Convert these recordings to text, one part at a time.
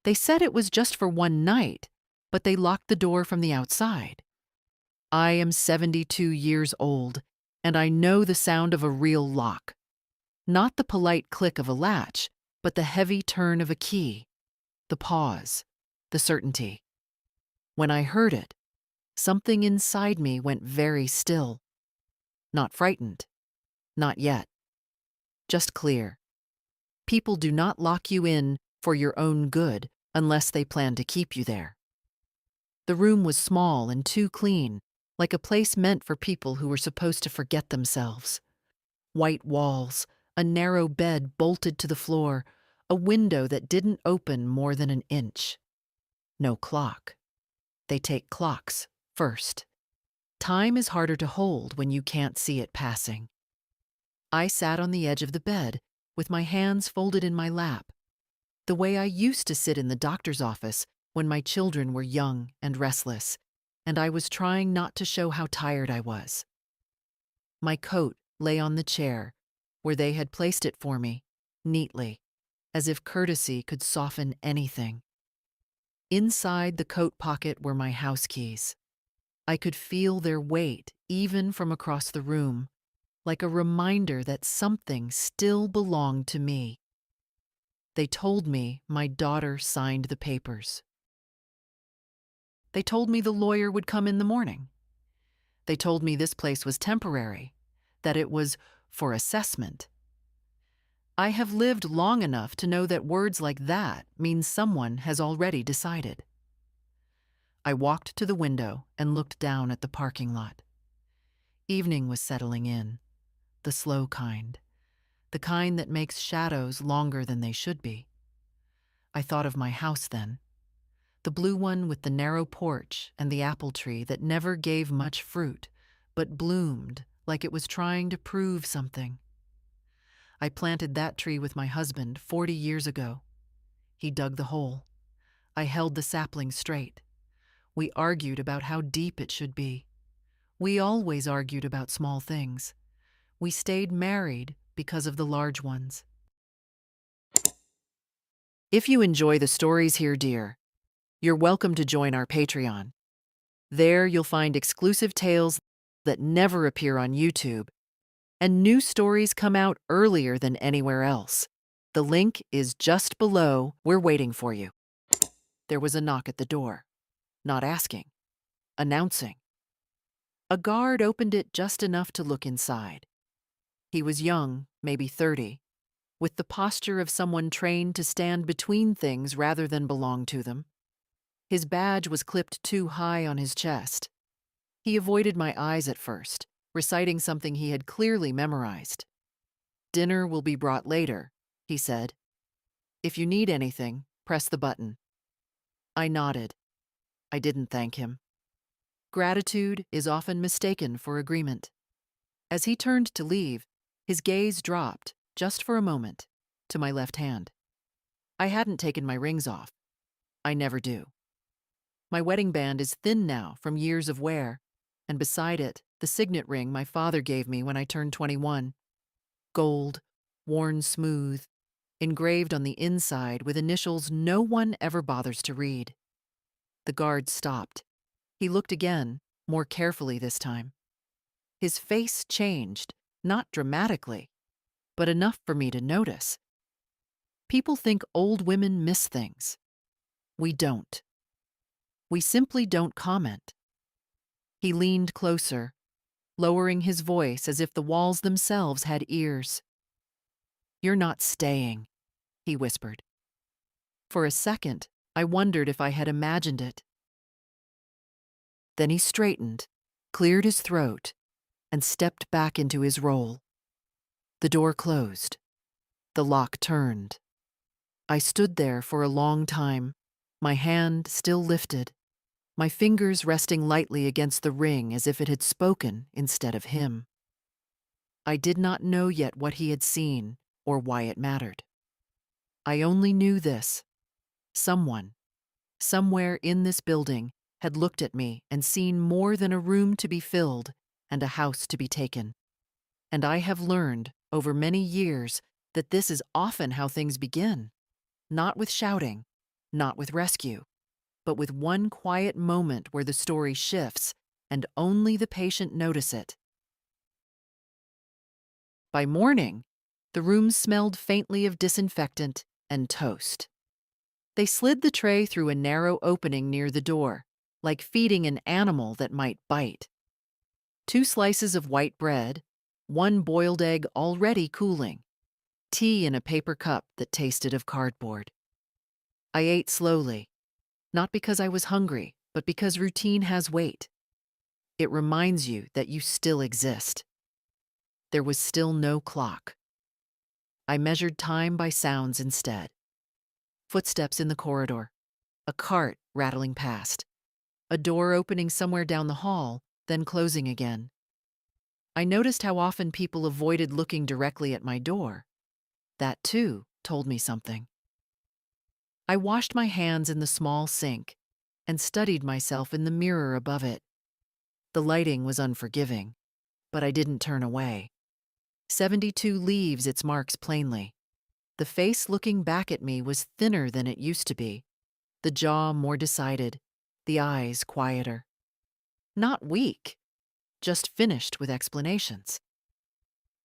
They said it was just for one night, but they locked the door from the outside. I am 72 years old, and I know the sound of a real lock. Not the polite click of a latch, but the heavy turn of a key, the pause, the certainty. When I heard it, something inside me went very still. Not frightened. Not yet. Just clear. People do not lock you in for your own good unless they plan to keep you there. The room was small and too clean, like a place meant for people who were supposed to forget themselves. White walls, a narrow bed bolted to the floor, a window that didn't open more than an inch. No clock. They take clocks first. Time is harder to hold when you can't see it passing. I sat on the edge of the bed, with my hands folded in my lap, the way I used to sit in the doctor's office when my children were young and restless, and I was trying not to show how tired I was. My coat lay on the chair, where they had placed it for me, neatly, as if courtesy could soften anything. Inside the coat pocket were my house keys. I could feel their weight even from across the room, like a reminder that something still belonged to me. They told me my daughter signed the papers. They told me the lawyer would come in the morning. They told me this place was temporary, that it was for assessment. I have lived long enough to know that words like that mean someone has already decided. I walked to the window and looked down at the parking lot. Evening was settling in, the slow kind, the kind that makes shadows longer than they should be. I thought of my house then, the blue one with the narrow porch and the apple tree that never gave much fruit, but bloomed like it was trying to prove something. I planted that tree with my husband 40 years ago. He dug the hole. I held the sapling straight. We argued about how deep it should be. We always argued about small things. We stayed married because of the large ones. If you enjoy the stories here, dear, you're welcome to join our Patreon. There you'll find exclusive tales that never appear on YouTube, and new stories come out earlier than anywhere else. The link is just below. We're waiting for you. There was a knock at the door. Not asking. Announcing. A guard opened it just enough to look inside. He was young, maybe 30, with the posture of someone trained to stand between things rather than belong to them. His badge was clipped too high on his chest. He avoided my eyes at first, reciting something he had clearly memorized. "Dinner will be brought later," he said. "If you need anything, press the button." I nodded. I didn't thank him. Gratitude is often mistaken for agreement. As he turned to leave, his gaze dropped, just for a moment, to my left hand. I hadn't taken my rings off. I never do. My wedding band is thin now from years of wear, and beside it, the signet ring my father gave me when I turned 21. Gold, worn smooth, engraved on the inside with initials no one ever bothers to read. The guard stopped. He looked again, more carefully this time. His face changed, not dramatically, but enough for me to notice. People think old women miss things. We don't. We simply don't comment. He leaned closer, lowering his voice as if the walls themselves had ears. "You're not staying," he whispered. For a second, I wondered if I had imagined it. Then he straightened, cleared his throat, and stepped back into his role. The door closed. The lock turned. I stood there for a long time, my hand still lifted, my fingers resting lightly against the ring as if it had spoken instead of him. I did not know yet what he had seen or why it mattered. I only knew this. Someone, somewhere in this building, had looked at me and seen more than a room to be filled and a house to be taken. And I have learned, over many years, that this is often how things begin. Not with shouting, not with rescue, but with one quiet moment where the story shifts and only the patient notice it. By morning, the room smelled faintly of disinfectant and toast. They slid the tray through a narrow opening near the door, like feeding an animal that might bite. 2 slices of white bread, 1 boiled egg already cooling, tea in a paper cup that tasted of cardboard. I ate slowly, not because I was hungry, but because routine has weight. It reminds you that you still exist. There was still no clock. I measured time by sounds instead. Footsteps in the corridor, a cart rattling past, a door opening somewhere down the hall, then closing again. I noticed how often people avoided looking directly at my door. That, too, told me something. I washed my hands in the small sink and studied myself in the mirror above it. The lighting was unforgiving, but I didn't turn away. 72 leaves its marks plainly. The face looking back at me was thinner than it used to be, the jaw more decided, the eyes quieter. Not weak, just finished with explanations.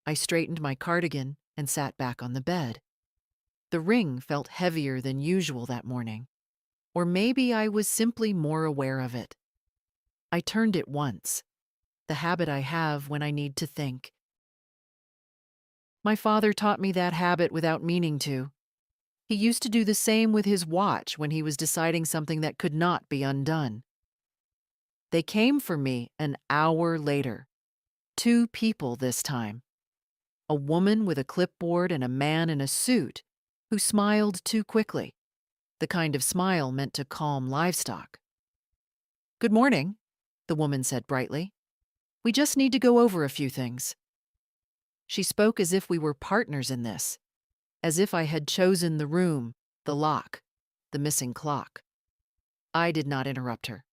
I straightened my cardigan and sat back on the bed. The ring felt heavier than usual that morning, or maybe I was simply more aware of it. I turned it once, the habit I have when I need to think. My father taught me that habit without meaning to. He used to do the same with his watch when he was deciding something that could not be undone. They came for me an hour later. 2 people this time. A woman with a clipboard and a man in a suit who smiled too quickly, the kind of smile meant to calm livestock. "Good morning," the woman said brightly. "We just need to go over a few things." She spoke as if we were partners in this, as if I had chosen the room, the lock, the missing clock. I did not interrupt her.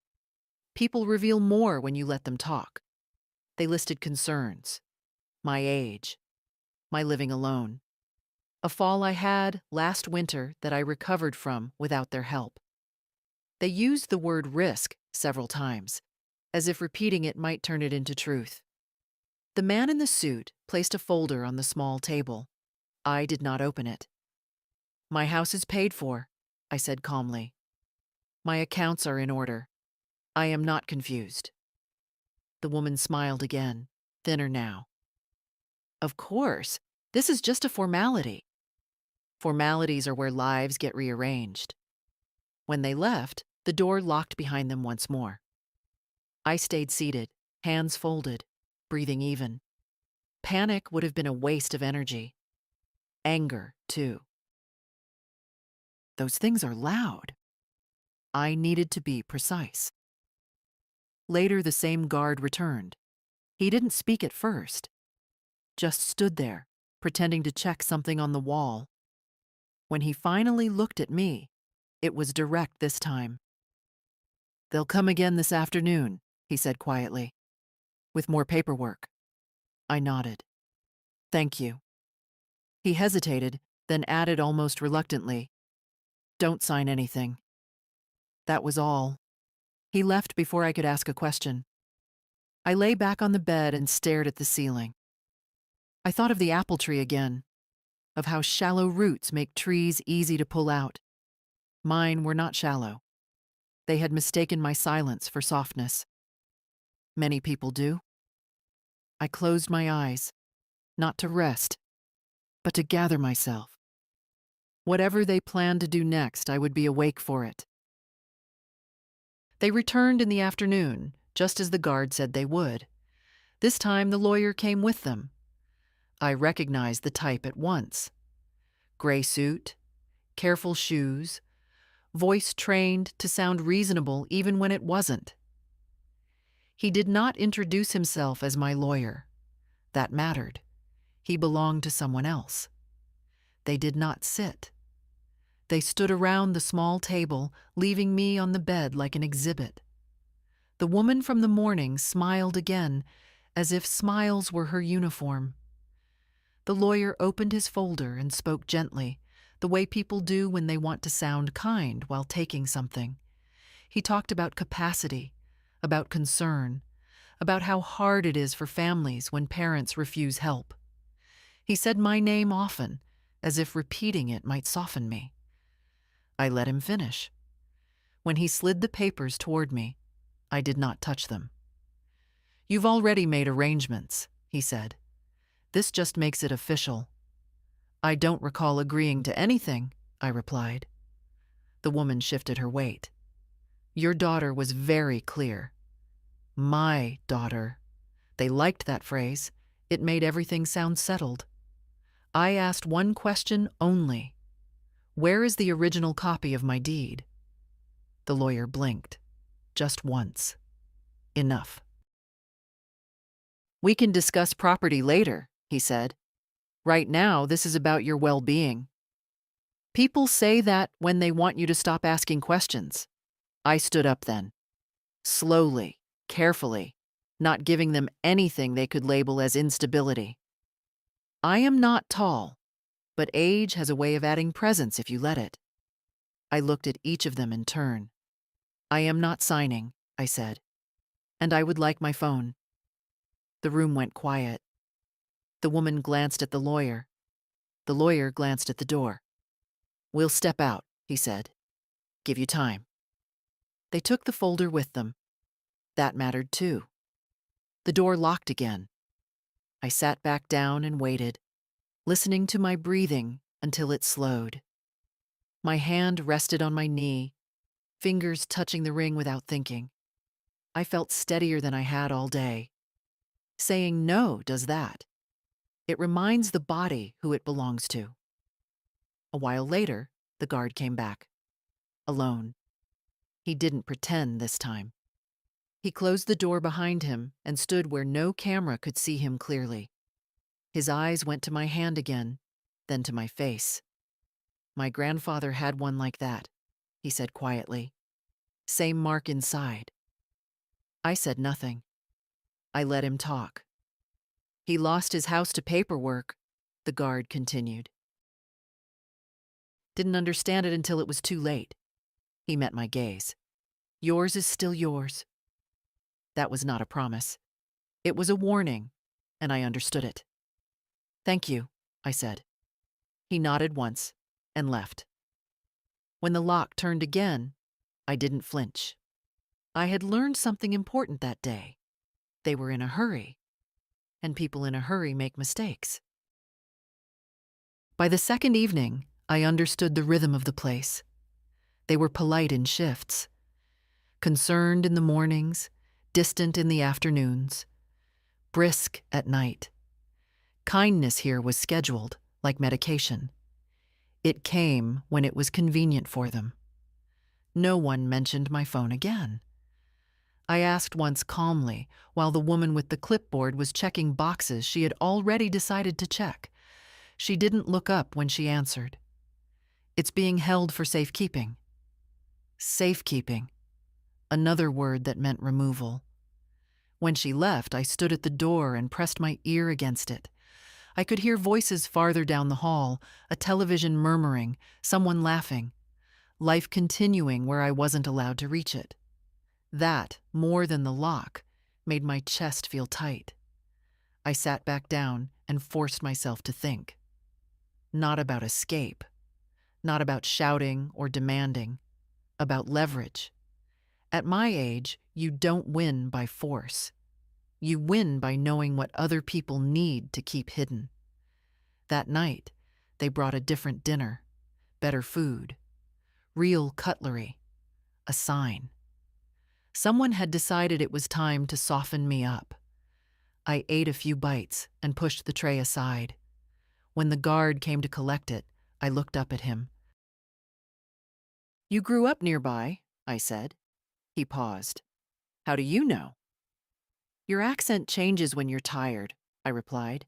People reveal more when you let them talk. They listed concerns, my age, my living alone, a fall I had last winter that I recovered from without their help. They used the word risk several times, as if repeating it might turn it into truth. The man in the suit placed a folder on the small table. I did not open it. "My house is paid for," I said calmly. "My accounts are in order. I am not confused." The woman smiled again, thinner now. "Of course, this is just a formality." Formalities are where lives get rearranged. When they left, the door locked behind them once more. I stayed seated, hands folded, breathing even. Panic would have been a waste of energy. Anger, too. Those things are loud. I needed to be precise. Later, the same guard returned. He didn't speak at first, just stood there, pretending to check something on the wall. When he finally looked at me, it was direct this time. "They'll come again this afternoon," he said quietly, "with more paperwork." I nodded. "Thank you." He hesitated, then added almost reluctantly, "Don't sign anything." That was all. He left before I could ask a question. I lay back on the bed and stared at the ceiling. I thought of the apple tree again, of how shallow roots make trees easy to pull out. Mine were not shallow. They had mistaken my silence for softness. Many people do. I closed my eyes, not to rest, but to gather myself. Whatever they planned to do next, I would be awake for it. They returned in the afternoon, just as the guard said they would. This time the lawyer came with them. I recognized the type at once. Gray suit, careful shoes, voice trained to sound reasonable even when it wasn't. He did not introduce himself as my lawyer. That mattered. He belonged to someone else. They did not sit. They stood around the small table, leaving me on the bed like an exhibit. The woman from the morning smiled again, as if smiles were her uniform. The lawyer opened his folder and spoke gently, the way people do when they want to sound kind while taking something. He talked about capacity, about concern, about how hard it is for families when parents refuse help. He said my name often, as if repeating it might soften me. I let him finish. When he slid the papers toward me, I did not touch them. "You've already made arrangements," he said. "This just makes it official." "I don't recall agreeing to anything," I replied. The woman shifted her weight. "Your daughter was very clear." My daughter. They liked that phrase. It made everything sound settled. I asked one question only. "Where is the original copy of my deed?" The lawyer blinked. Just once. Enough. "We can discuss property later," he said. "Right now, this is about your well-being." People say that when they want you to stop asking questions. I stood up then. Slowly, carefully, not giving them anything they could label as instability. "I am not tall, but age has a way of adding presence if you let it." I looked at each of them in turn. "I am not signing," I said. "And I would like my phone." The room went quiet. The woman glanced at the lawyer. The lawyer glanced at the door. "We'll step out," he said. "Give you time." They took the folder with them. That mattered too. The door locked again. I sat back down and waited, listening to my breathing until it slowed. My hand rested on my knee, fingers touching the ring without thinking. I felt steadier than I had all day. Saying no does that. It reminds the body who it belongs to. A while later, the guard came back. Alone. He didn't pretend this time. He closed the door behind him and stood where no camera could see him clearly. His eyes went to my hand again, then to my face. "My grandfather had one like that," he said quietly. "Same mark inside." I said nothing. I let him talk. "He lost his house to paperwork," the guard continued. "Didn't understand it until it was too late." He met my gaze. "Yours is still yours." That was not a promise. It was a warning, and I understood it. "Thank you," I said. He nodded once and left. When the lock turned again, I didn't flinch. I had learned something important that day. They were in a hurry, and people in a hurry make mistakes. By the second evening, I understood the rhythm of the place. They were polite in shifts, concerned in the mornings, distant in the afternoons, brisk at night. Kindness here was scheduled, like medication. It came when it was convenient for them. No one mentioned my phone again. I asked once calmly, while the woman with the clipboard was checking boxes she had already decided to check. She didn't look up when she answered. "It's being held for safekeeping." Safekeeping. Another word that meant removal. When she left, I stood at the door and pressed my ear against it. I could hear voices farther down the hall, a television murmuring, someone laughing. Life continuing where I wasn't allowed to reach it. That, more than the lock, made my chest feel tight. I sat back down and forced myself to think. Not about escape. Not about shouting or demanding. About leverage. At my age, you don't win by force. You win by knowing what other people need to keep hidden. That night, they brought a different dinner, better food, real cutlery, a sign. Someone had decided it was time to soften me up. I ate a few bites and pushed the tray aside. When the guard came to collect it, I looked up at him. "You grew up nearby," I said. He paused. "How do you know?" "Your accent changes when you're tired," I replied.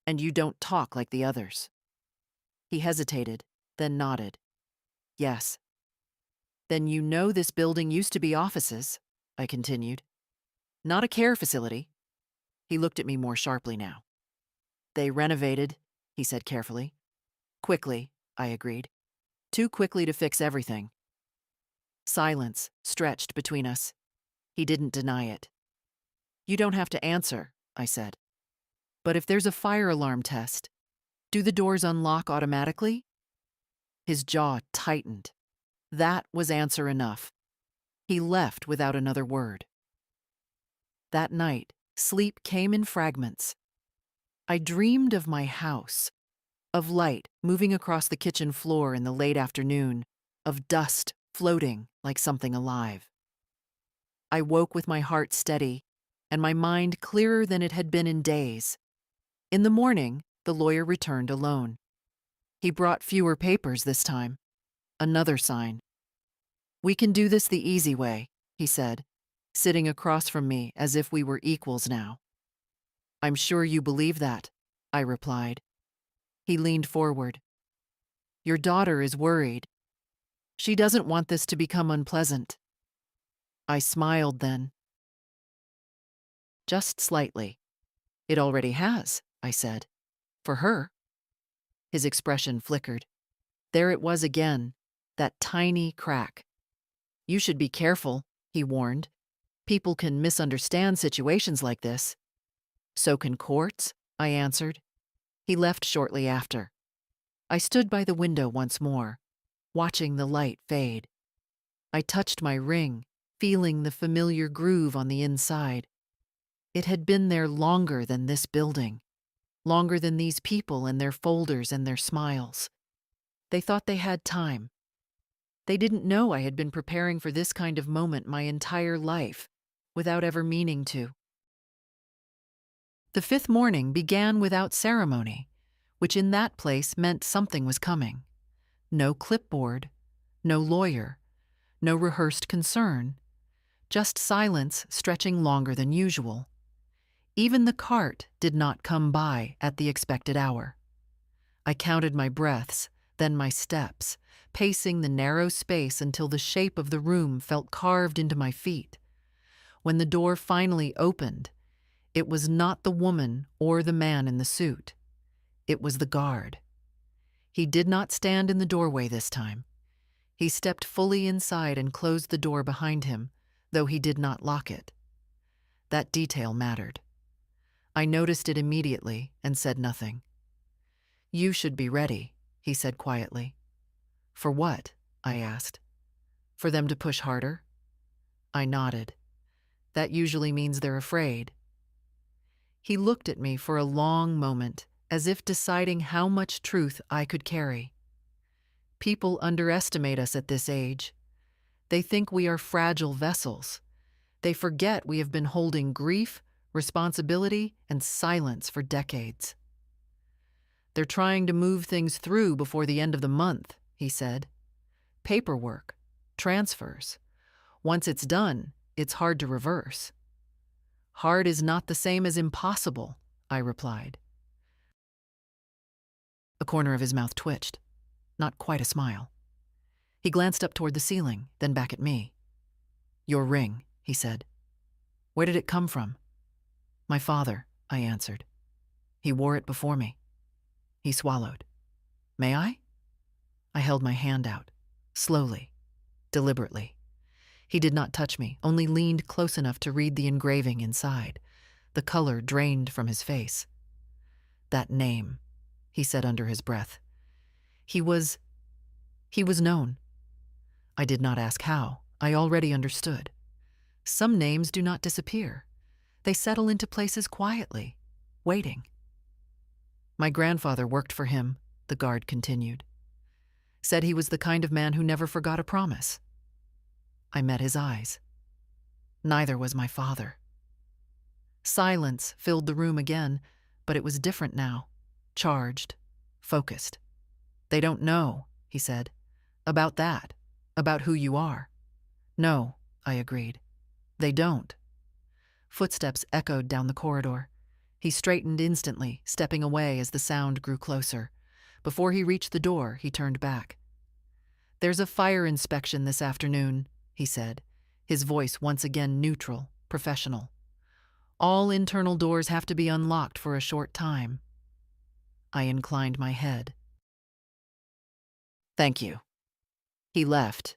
"And you don't talk like the others." He hesitated, then nodded. "Yes." "Then you know this building used to be offices," I continued. "Not a care facility." He looked at me more sharply now. "They renovated," he said carefully. "Quickly, I agreed. Too quickly to fix everything. Silence stretched between us. He didn't deny it. You don't have to answer, I said. But if there's a fire alarm test, do the doors unlock automatically? His jaw tightened. That was answer enough. He left without another word. That night, sleep came in fragments. I dreamed of my house, of light moving across the kitchen floor in the late afternoon, of dust floating like something alive. I woke with my heart steady and my mind clearer than it had been in days. In the morning, the lawyer returned alone. He brought fewer papers this time. Another sign. We can do this the easy way, he said, sitting across from me as if we were equals now. I'm sure you believe that, I replied. He leaned forward. Your daughter is worried. She doesn't want this to become unpleasant. I smiled then. Just slightly. It already has, I said. For her. His expression flickered. There it was again, that tiny crack. You should be careful, he warned. People can misunderstand situations like this. So can courts, I answered. He left shortly after. I stood by the window once more, watching the light fade. I touched my ring, feeling the familiar groove on the inside. It had been there longer than this building, longer than these people and their folders and their smiles. They thought they had time. They didn't know I had been preparing for this kind of moment my entire life, without ever meaning to. The fifth morning began without ceremony, which in that place meant something was coming. No clipboard, no lawyer, no rehearsed concern, just silence stretching longer than usual. Even the cart did not come by at the expected hour. I counted my breaths, then my steps, pacing the narrow space until the shape of the room felt carved into my feet. When the door finally opened, it was not the woman or the man in the suit. It was the guard. He did not stand in the doorway this time. He stepped fully inside and closed the door behind him, though he did not lock it. That detail mattered. I noticed it immediately and said nothing. You should be ready, he said quietly. For what? I asked. For them to push harder? I nodded. That usually means they're afraid. He looked at me for a long moment, as if deciding how much truth I could carry. People underestimate us at this age. They think we are fragile vessels. They forget we have been holding grief, responsibility, and silence for decades. They're trying to move things through before the end of the month, he said. Paperwork, transfers. Once it's done, it's hard to reverse. Hard is not the same as impossible, I replied. A corner of his mouth twitched. Not quite a smile. He glanced up toward the ceiling, then back at me. Your ring, he said. Where did it come from? My father, I answered. He wore it before me. He swallowed. May I? I held my hand out, slowly, deliberately. He did not touch me, only leaned close enough to read the engraving inside. The color drained from his face. That name, he said under his breath. He was known. I did not ask how. I already understood. Some names do not disappear. They settle into places quietly, waiting. My grandfather worked for him, the guard continued. Said he was the kind of man who never forgot a promise. I met his eyes. Neither was my father. Silence filled the room again, but it was different now, charged, focused. They don't know, he said, about that, about who you are. No, I agreed. They don't. Footsteps echoed down the corridor. He straightened instantly, stepping away as the sound grew closer. Before he reached the door, he turned back. There's a fire inspection this afternoon, he said, his voice once again neutral, professional. All internal doors have to be unlocked for a short time. I inclined my head. Thank you. He left.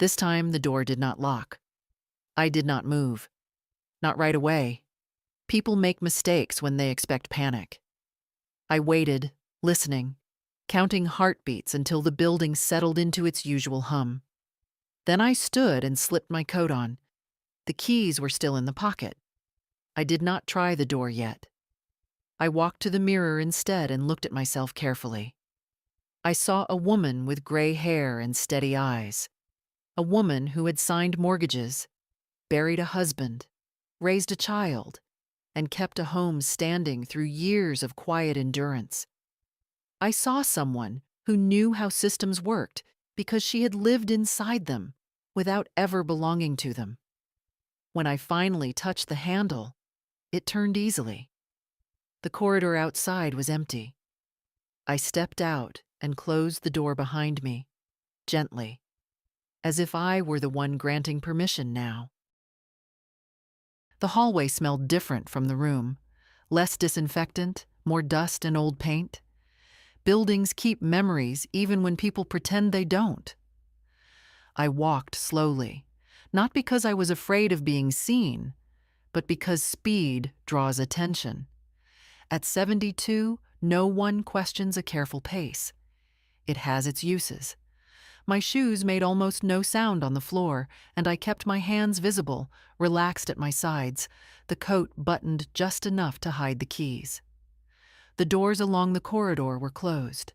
This time the door did not lock. I did not move. Not right away. People make mistakes when they expect panic. I waited, listening, counting heartbeats until the building settled into its usual hum. Then I stood and slipped my coat on. The keys were still in the pocket. I did not try the door yet. I walked to the mirror instead and looked at myself carefully. I saw a woman with gray hair and steady eyes. A woman who had signed mortgages, buried a husband, raised a child, and kept a home standing through years of quiet endurance. I saw someone who knew how systems worked because she had lived inside them without ever belonging to them. When I finally touched the handle, it turned easily. The corridor outside was empty. I stepped out and closed the door behind me, gently, as if I were the one granting permission now. The hallway smelled different from the room. Less disinfectant, more dust and old paint. Buildings keep memories even when people pretend they don't. I walked slowly, not because I was afraid of being seen, but because speed draws attention. At 72, no one questions a careful pace. It has its uses. My shoes made almost no sound on the floor, and I kept my hands visible, relaxed at my sides, the coat buttoned just enough to hide the keys. The doors along the corridor were closed.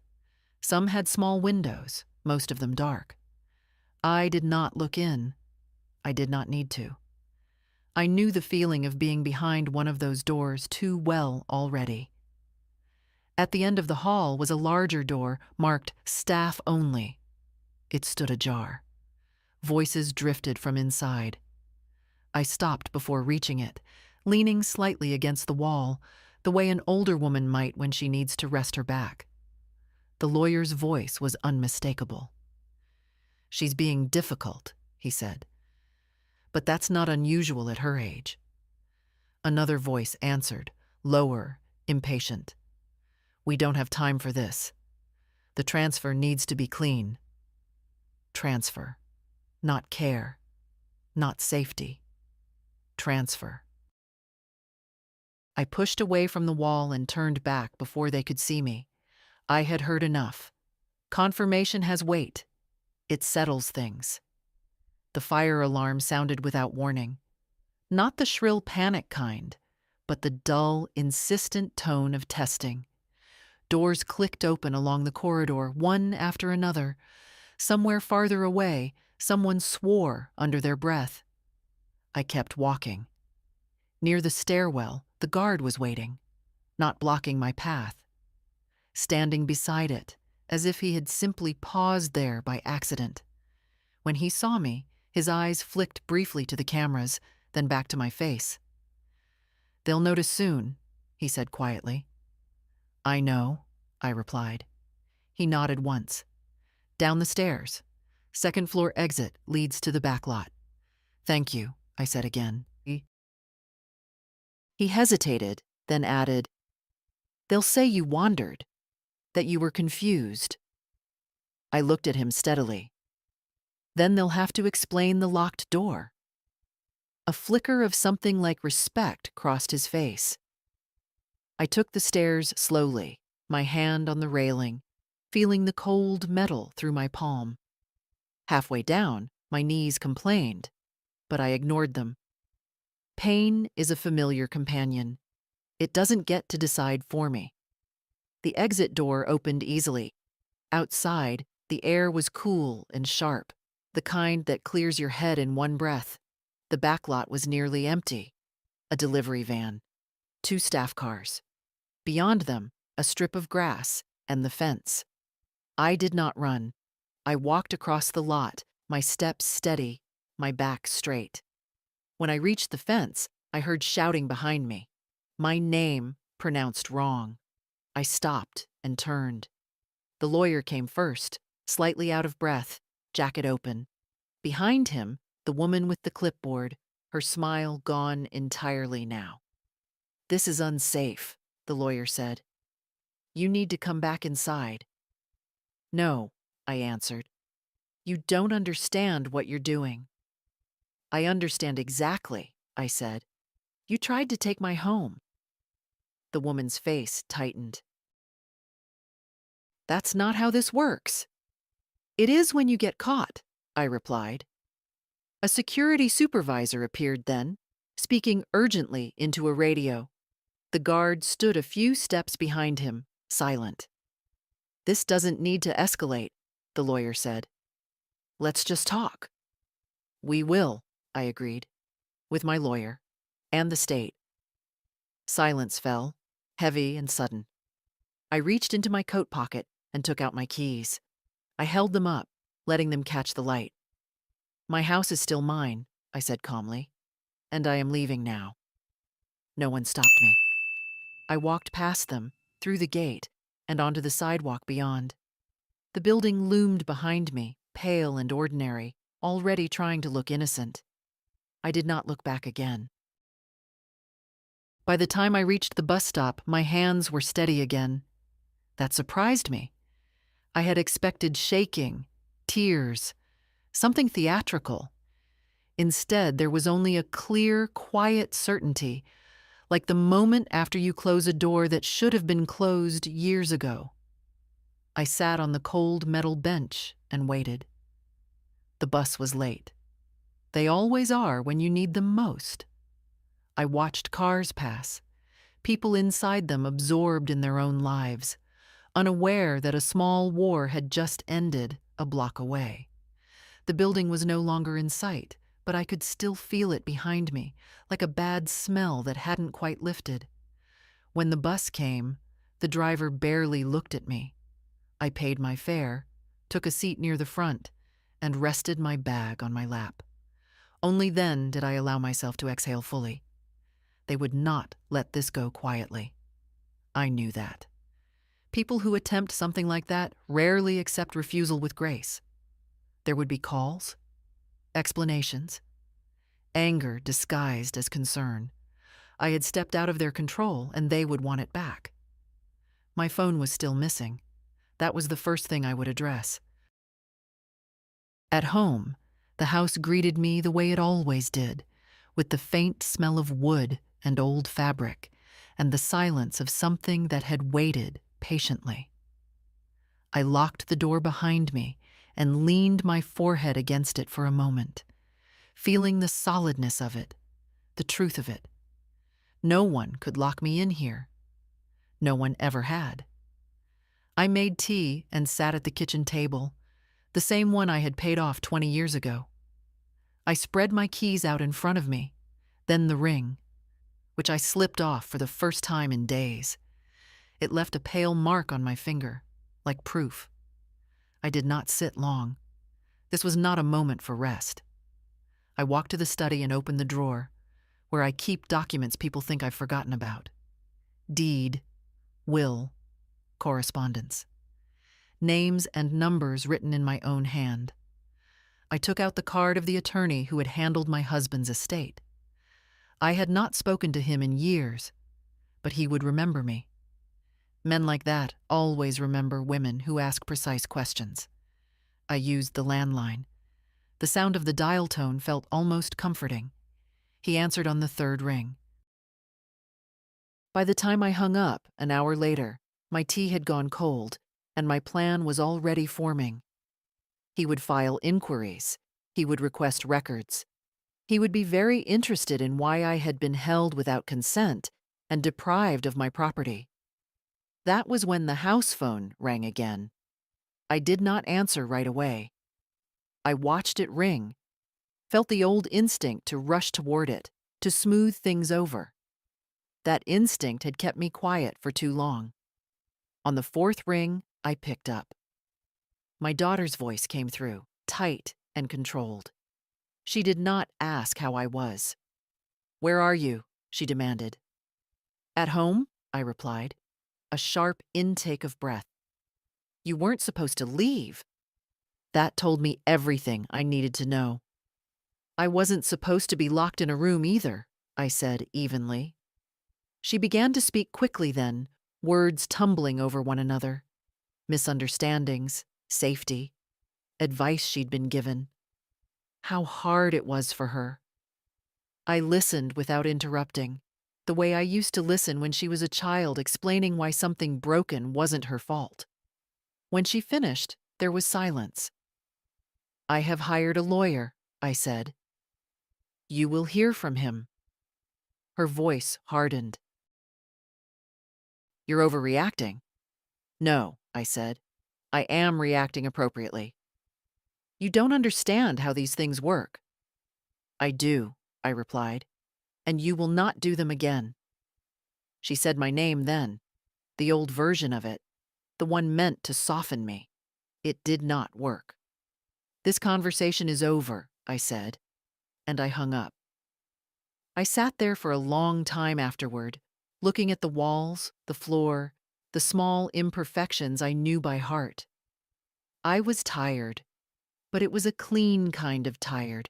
Some had small windows, most of them dark. I did not look in. I did not need to. I knew the feeling of being behind one of those doors too well already. At the end of the hall was a larger door marked Staff Only. It stood ajar. Voices drifted from inside. I stopped before reaching it, leaning slightly against the wall, the way an older woman might when she needs to rest her back. The lawyer's voice was unmistakable. "She's being difficult," he said. "But that's not unusual at her age." Another voice answered, lower, impatient. "We don't have time for this. The transfer needs to be clean." Transfer. Not care. Not safety. Transfer. I pushed away from the wall and turned back before they could see me. I had heard enough. Confirmation has weight. It settles things. The fire alarm sounded without warning. Not the shrill panic kind, but the dull, insistent tone of testing. Doors clicked open along the corridor, one after another. Somewhere farther away, someone swore under their breath. I kept walking. Near the stairwell, the guard was waiting, not blocking my path. Standing beside it, as if he had simply paused there by accident. When he saw me, his eyes flicked briefly to the cameras, then back to my face. "They'll notice soon," he said quietly. "I know," I replied. He nodded once. "Down the stairs. Second floor exit leads to the back lot." "Thank you," I said again. He hesitated, then added, "They'll say you wandered, that you were confused." I looked at him steadily. "Then they'll have to explain the locked door." A flicker of something like respect crossed his face. I took the stairs slowly, my hand on the railing, feeling the cold metal through my palm. Halfway down, my knees complained, but I ignored them. Pain is a familiar companion. It doesn't get to decide for me. The exit door opened easily. Outside, the air was cool and sharp, the kind that clears your head in one breath. The back lot was nearly empty. A delivery van. 2 staff cars. Beyond them, a strip of grass and the fence. I did not run. I walked across the lot, my steps steady, my back straight. When I reached the fence, I heard shouting behind me. My name pronounced wrong. I stopped and turned. The lawyer came first, slightly out of breath, jacket open. Behind him, the woman with the clipboard, her smile gone entirely now. "This is unsafe," the lawyer said. "You need to come back inside." "No," I answered. "You don't understand what you're doing." "I understand exactly," I said. "You tried to take my home." The woman's face tightened. "That's not how this works." "It is when you get caught," I replied. A security supervisor appeared then, speaking urgently into a radio. The guard stood a few steps behind him, silent. "This doesn't need to escalate," the lawyer said. "Let's just talk." "We will," I agreed, with my lawyer and the state. Silence fell, heavy and sudden. I reached into my coat pocket and took out my keys. I held them up, letting them catch the light. "My house is still mine," I said calmly, "and I am leaving now." No one stopped me. I walked past them, through the gate, and onto the sidewalk beyond. The building loomed behind me, pale and ordinary, already trying to look innocent. I did not look back again. By the time I reached the bus stop, my hands were steady again. That surprised me. I had expected shaking, tears, something theatrical. Instead, there was only a clear, quiet certainty, like the moment after you close a door that should have been closed years ago. I sat on the cold metal bench and waited. The bus was late. They always are when you need them most. I watched cars pass, people inside them absorbed in their own lives, unaware that a small war had just ended a block away. The building was no longer in sight, but I could still feel it behind me, like a bad smell that hadn't quite lifted. When the bus came, the driver barely looked at me. I paid my fare, took a seat near the front, and rested my bag on my lap. Only then did I allow myself to exhale fully. They would not let this go quietly. I knew that. People who attempt something like that rarely accept refusal with grace. There would be calls, explanations, anger disguised as concern. I had stepped out of their control, and they would want it back. My phone was still missing. That was the first thing I would address. At home, the house greeted me the way it always did, with the faint smell of wood and old fabric, and the silence of something that had waited patiently. I locked the door behind me and leaned my forehead against it for a moment, feeling the solidness of it, the truth of it. No one could lock me in here. No one ever had. I made tea and sat at the kitchen table, the same one I had paid off 20 years ago. I spread my keys out in front of me, then the ring, which I slipped off for the first time in days. It left a pale mark on my finger, like proof. I did not sit long. This was not a moment for rest. I walked to the study and opened the drawer, where I keep documents people think I've forgotten about. Deed, will, correspondence. Names and numbers written in my own hand. I took out the card of the attorney who had handled my husband's estate. I had not spoken to him in years, but he would remember me. Men like that always remember women who ask precise questions. I used the landline. The sound of the dial tone felt almost comforting. He answered on the third ring. By the time I hung up, an hour later, my tea had gone cold, and my plan was already forming. He would file inquiries. He would request records. He would be very interested in why I had been held without consent and deprived of my property. That was when the house phone rang again. I did not answer right away. I watched it ring, felt the old instinct to rush toward it, to smooth things over. That instinct had kept me quiet for too long. On the fourth ring, I picked up. My daughter's voice came through, tight and controlled. She did not ask how I was. "Where are you?" she demanded. "At home," I replied, a sharp intake of breath. "You weren't supposed to leave." That told me everything I needed to know. "I wasn't supposed to be locked in a room either," I said evenly. She began to speak quickly then, words tumbling over one another. Misunderstandings, safety, advice she'd been given, how hard it was for her. I listened without interrupting, the way I used to listen when she was a child explaining why something broken wasn't her fault. When she finished, there was silence. "I have hired a lawyer," I said. "You will hear from him." Her voice hardened. "You're overreacting." "No," I said. "I am reacting appropriately. You don't understand how these things work." "I do," I replied, "and you will not do them again." She said my name then, the old version of it, the one meant to soften me. It did not work. "This conversation is over," I said, and I hung up. I sat there for a long time afterward, looking at the walls, the floor, the small imperfections I knew by heart. I was tired, but it was a clean kind of tired,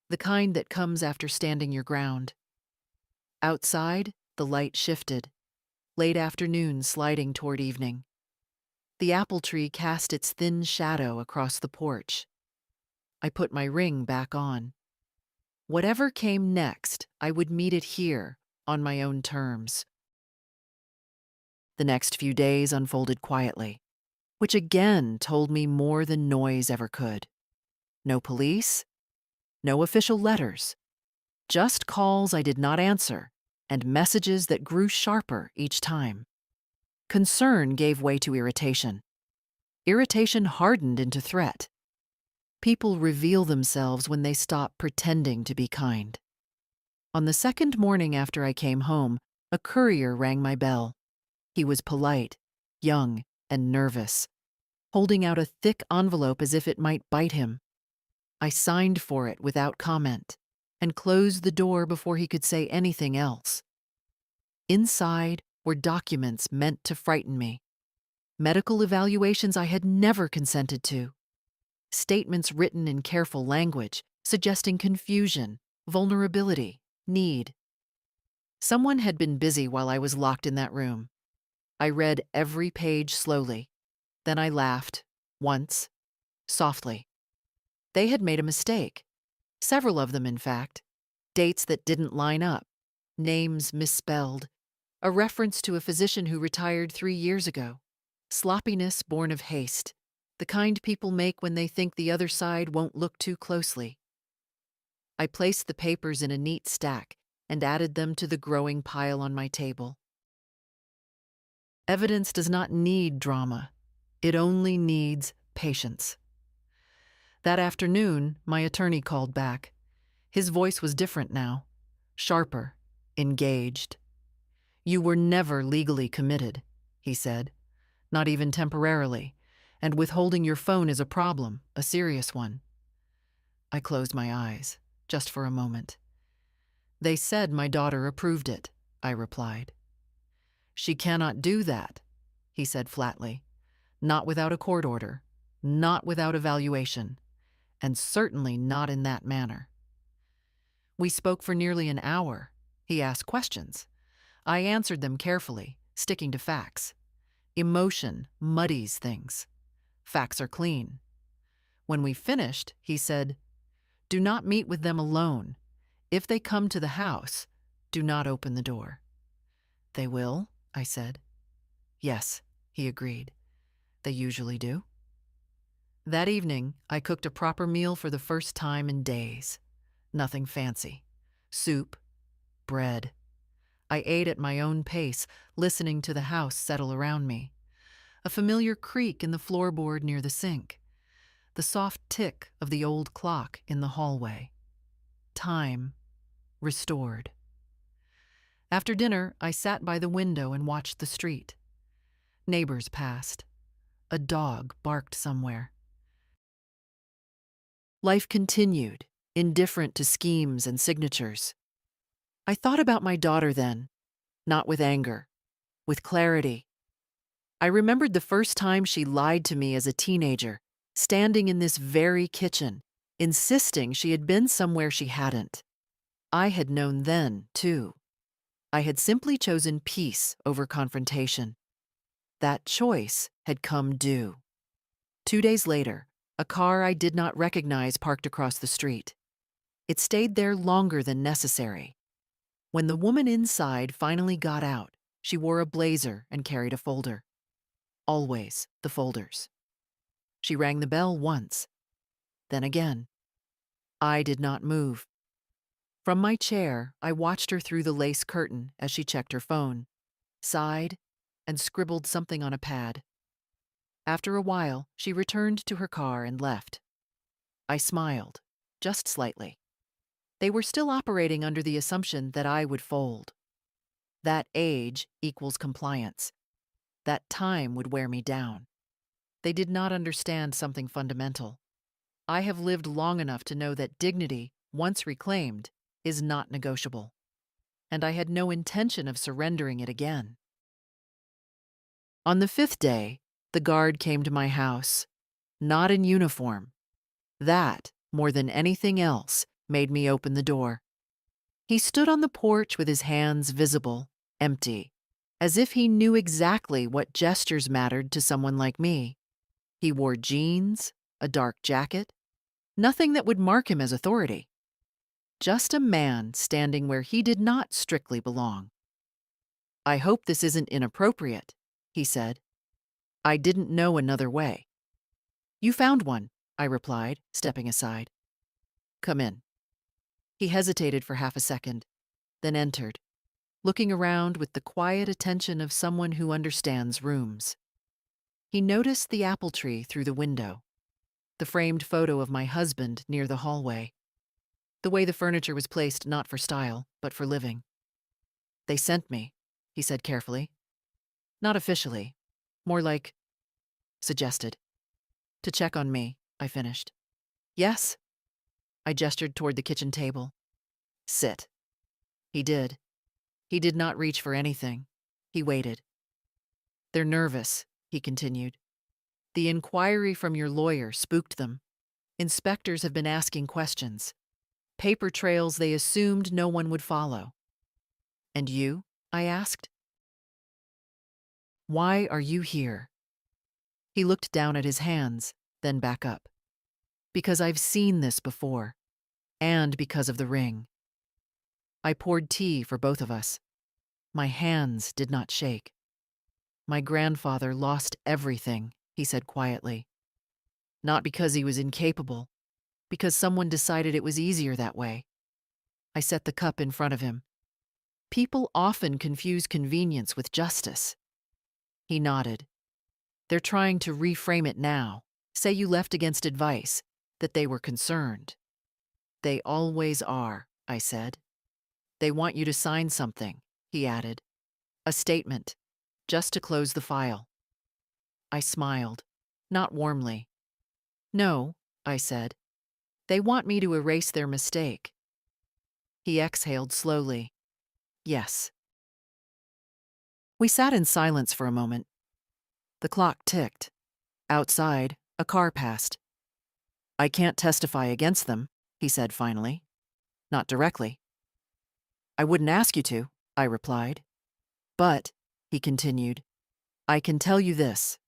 the kind that comes after standing your ground. Outside, the light shifted, late afternoon sliding toward evening. The apple tree cast its thin shadow across the porch. I put my ring back on. Whatever came next, I would meet it here, on my own terms. The next few days unfolded quietly, which again told me more than noise ever could. No police, no official letters, just calls I did not answer and messages that grew sharper each time. Concern gave way to irritation. Irritation hardened into threat. People reveal themselves when they stop pretending to be kind. On the second morning after I came home, a courier rang my bell. He was polite, young, and nervous, holding out a thick envelope as if it might bite him. I signed for it without comment and closed the door before he could say anything else. Inside were documents meant to frighten me, medical evaluations I had never consented to, statements written in careful language suggesting confusion, vulnerability, need. Someone had been busy while I was locked in that room. I read every page slowly. Then I laughed, once, softly. They had made a mistake. Several of them, in fact. Dates that didn't line up, names misspelled, a reference to a physician who retired 3 years ago. Sloppiness born of haste, the kind people make when they think the other side won't look too closely. I placed the papers in a neat stack and added them to the growing pile on my table. Evidence does not need drama. It only needs patience. That afternoon, my attorney called back. His voice was different now, sharper, engaged. "You were never legally committed," he said, "not even temporarily, and withholding your phone is a problem, a serious one." I closed my eyes, just for a moment. "They said my daughter approved it," I replied. "She cannot do that," he said flatly. "Not without a court order, not without evaluation, and certainly not in that manner." We spoke for nearly an hour. He asked questions. I answered them carefully, sticking to facts. Emotion muddies things. Facts are clean. When we finished, he said, "Do not meet with them alone. If they come to the house, do not open the door." "They will?" I said. "Yes," he agreed. "They usually do." That evening, I cooked a proper meal for the first time in days. Nothing fancy. Soup, bread. I ate at my own pace, listening to the house settle around me. A familiar creak in the floorboard near the sink. The soft tick of the old clock in the hallway. Time restored. After dinner, I sat by the window and watched the street. Neighbors passed. A dog barked somewhere. Life continued, indifferent to schemes and signatures. I thought about my daughter then, not with anger, with clarity. I remembered the first time she lied to me as a teenager, standing in this very kitchen, insisting she had been somewhere she hadn't. I had known then, too. I had simply chosen peace over confrontation. That choice had come due. 2 days later, A car I did not recognize parked across the street. It stayed there longer than necessary. When the woman inside finally got out, she wore a blazer and carried a folder. Always the folders. She rang the bell once, then again. I did not move. From my chair, I watched her through the lace curtain as she checked her phone, sighed, and scribbled something on a pad. After a while, she returned to her car and left. I smiled, just slightly. They were still operating under the assumption that I would fold. That age equals compliance. That time would wear me down. They did not understand something fundamental. I have lived long enough to know that dignity, once reclaimed, is not negotiable. And I had no intention of surrendering it again. On the 5th day, the guard came to my house, not in uniform. That, more than anything else, made me open the door. He stood on the porch with his hands visible, empty, as if he knew exactly what gestures mattered to someone like me. He wore jeans, a dark jacket, nothing that would mark him as authority. Just a man standing where he did not strictly belong. "I hope this isn't inappropriate," he said. I didn't know another way. "You found one," I replied, stepping aside. "Come in." He hesitated for half a second, then entered, looking around with the quiet attention of someone who understands rooms. He noticed the apple tree through the window, the framed photo of my husband near the hallway, the way the furniture was placed not for style, but for living. "They sent me," he said carefully. "Not officially, more like suggested. To check on me," I finished. "Yes?" I gestured toward the kitchen table. "Sit." He did. He did not reach for anything. He waited. "They're nervous," he continued. "The inquiry from your lawyer spooked them. Inspectors have been asking questions. Paper trails they assumed no one would follow." "And you?" I asked. "Why are you here?" He looked down at his hands, then back up. "Because I've seen this before, and because of the ring." I poured tea for both of us. My hands did not shake. "My grandfather lost everything," he said quietly. "Not because he was incapable, because someone decided it was easier that way." I set the cup in front of him. "People often confuse convenience with justice." He nodded. "They're trying to reframe it now. Say you left against advice, that they were concerned." "They always are," I said. "They want you to sign something," he added. "A statement, just to close the file." I smiled, not warmly. "No," I said. "They want me to erase their mistake." He exhaled slowly. "Yes." We sat in silence for a moment. The clock ticked. Outside, a car passed. "I can't testify against them," he said finally. "Not directly." "I wouldn't ask you to," I replied. "But," he continued, "I can tell you this.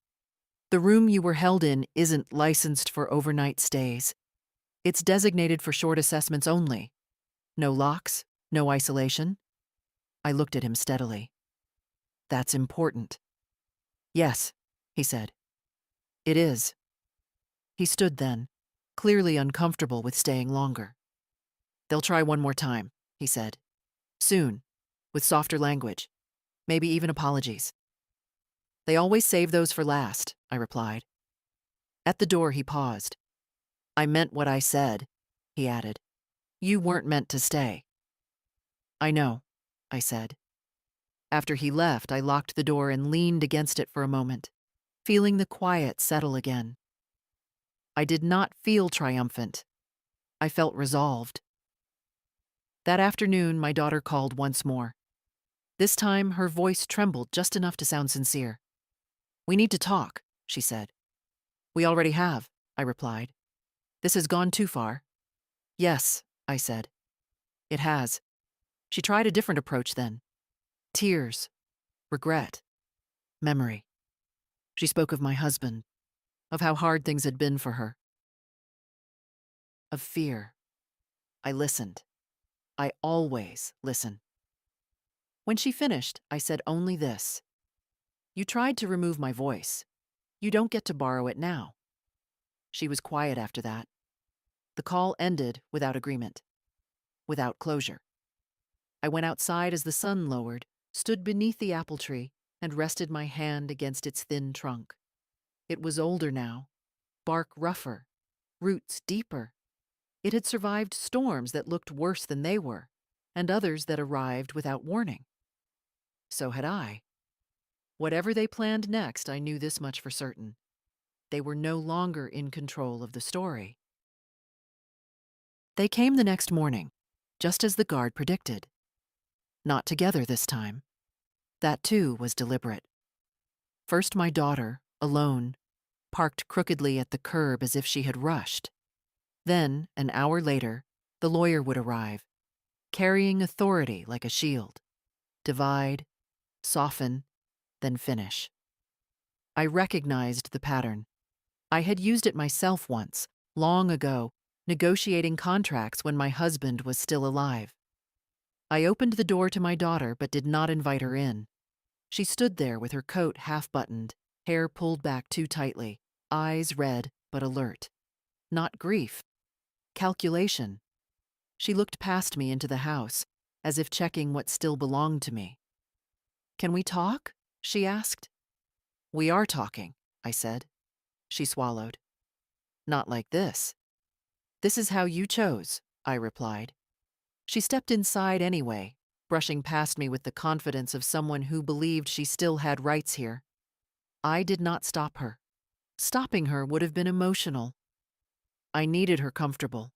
The room you were held in isn't licensed for overnight stays. It's designated for short assessments only. No locks, no isolation." I looked at him steadily. "That's important." "Yes," he said. "It is." He stood then, clearly uncomfortable with staying longer. "They'll try one more time," he said. "Soon, with softer language, maybe even apologies." "They always save those for last," I replied. At the door he paused. "I meant what I said," he added. "You weren't meant to stay." "I know," I said. After he left, I locked the door and leaned against it for a moment, feeling the quiet settle again. I did not feel triumphant. I felt resolved. That afternoon, my daughter called once more. This time, her voice trembled just enough to sound sincere. "We need to talk," she said. "We already have," I replied. "This has gone too far." "Yes," I said. "It has." She tried a different approach then. Tears, regret, memory. She spoke of my husband, of how hard things had been for her. of fear. I listened. I always listen. When she finished, I said only this: "You tried to remove my voice. You don't get to borrow it now." She was quiet after that. The call ended without agreement, without closure. I went outside as the sun lowered, stood beneath the apple tree, and rested my hand against its thin trunk. It was older now, bark rougher, roots deeper. It had survived storms that looked worse than they were, and others that arrived without warning. So had I. Whatever they planned next, I knew this much for certain: they were no longer in control of the story. They came the next morning, just as the guard predicted. Not together this time. That too was deliberate. First my daughter, alone, parked crookedly at the curb as if she had rushed. Then, an hour later, the lawyer would arrive, carrying authority like a shield. Divide, soften, then finish. I recognized the pattern. I had used it myself once, long ago, negotiating contracts when my husband was still alive. I opened the door to my daughter but did not invite her in. She stood there with her coat half-buttoned, hair pulled back too tightly, eyes red but alert. Not grief. Calculation. She looked past me into the house, as if checking what still belonged to me. "Can we talk?" she asked. "We are talking," I said. She swallowed. "Not like this." "This is how you chose," I replied. She stepped inside anyway, brushing past me with the confidence of someone who believed she still had rights here. I did not stop her. Stopping her would have been emotional. I needed her comfortable.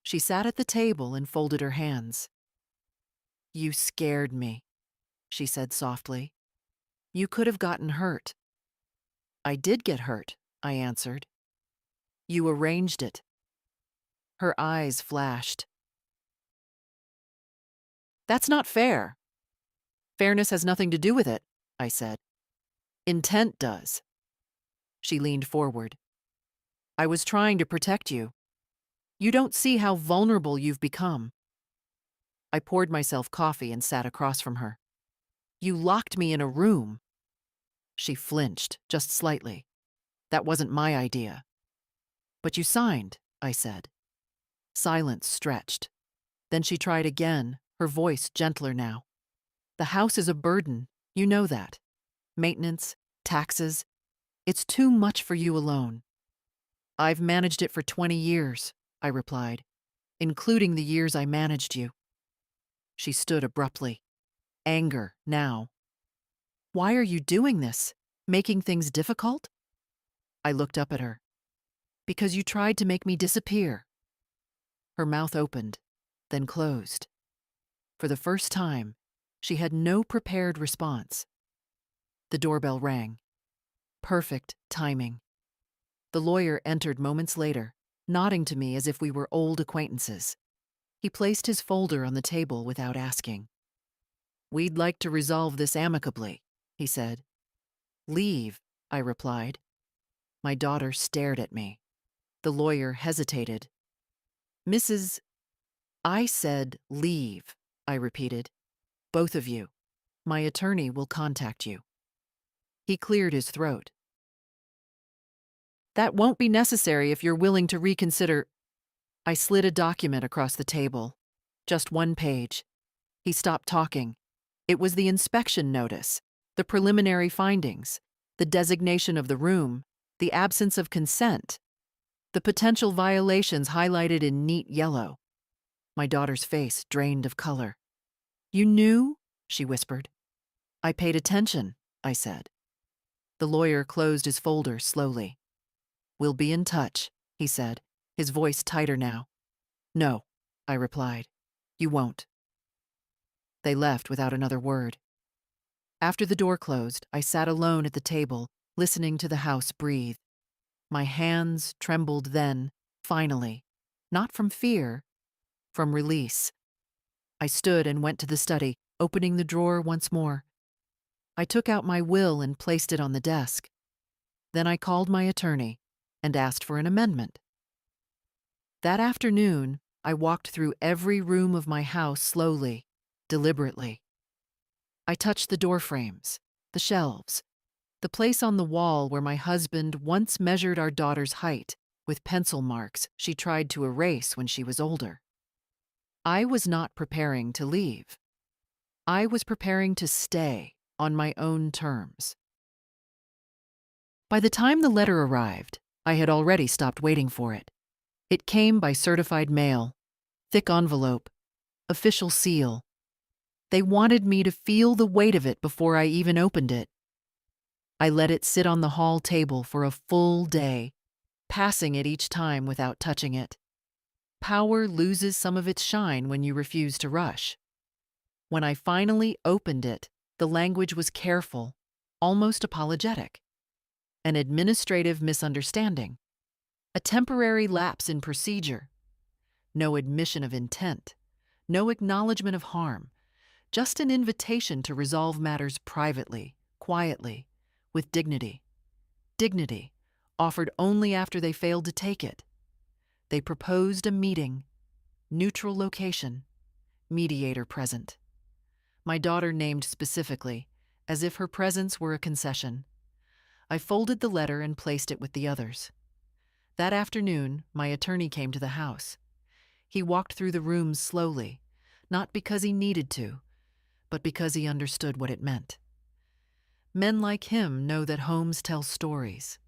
She sat at the table and folded her hands. "You scared me," she said softly. "You could have gotten hurt." "I did get hurt," I answered. "You arranged it." Her eyes flashed. "That's not fair." "Fairness has nothing to do with it," I said. "Intent does." She leaned forward. "I was trying to protect you. You don't see how vulnerable you've become." I poured myself coffee and sat across from her. "You locked me in a room." She flinched, just slightly. "That wasn't my idea." "But you signed," I said. Silence stretched. Then she tried again, her voice gentler now. "The house is a burden, you know that. Maintenance, taxes. It's too much for you alone." "I've managed it for 20 years," I replied, "including the years I managed you." She stood abruptly. Anger, now. "Why are you doing this? Making things difficult?" I looked up at her. "Because you tried to make me disappear." Her mouth opened, then closed. For the first time, she had no prepared response. The doorbell rang. Perfect timing. The lawyer entered moments later, nodding to me as if we were old acquaintances. He placed his folder on the table without asking. "We'd like to resolve this amicably," he said. "Leave," I replied. My daughter stared at me. The lawyer hesitated. "Mrs. "I said leave," I repeated. "Both of you. My attorney will contact you." He cleared his throat. "That won't be necessary if you're willing to reconsider." I slid a document across the table. Just one page. He stopped talking. It was the inspection notice, the preliminary findings, the designation of the room, the absence of consent, the potential violations highlighted in neat yellow. My daughter's face drained of color. "You knew?" she whispered. "I paid attention," I said. The lawyer closed his folder slowly. "We'll be in touch," he said, his voice tighter now. "No," I replied. "You won't." They left without another word. After the door closed, I sat alone at the table, listening to the house breathe. My hands trembled then, finally, not from fear, from release. I stood and went to the study, opening the drawer once more. I took out my will and placed it on the desk. Then I called my attorney and asked for an amendment. That afternoon, I walked through every room of my house slowly, deliberately. I touched the door frames, the shelves, the place on the wall where my husband once measured our daughter's height with pencil marks she tried to erase when she was older. I was not preparing to leave. I was preparing to stay on my own terms. By the time the letter arrived, I had already stopped waiting for it. It came by certified mail, thick envelope, official seal. They wanted me to feel the weight of it before I even opened it. I let it sit on the hall table for a full day, passing it each time without touching it. Power loses some of its shine when you refuse to rush. When I finally opened it, the language was careful, almost apologetic. An administrative misunderstanding, a temporary lapse in procedure, no admission of intent, no acknowledgement of harm, just an invitation to resolve matters privately, quietly, with dignity. Dignity, offered only after they failed to take it. They proposed a meeting, neutral location, mediator present. My daughter named specifically, as if her presence were a concession. I folded the letter and placed it with the others. That afternoon, my attorney came to the house. He walked through the rooms slowly, not because he needed to, but because he understood what it meant. Men like him know that homes tell stories.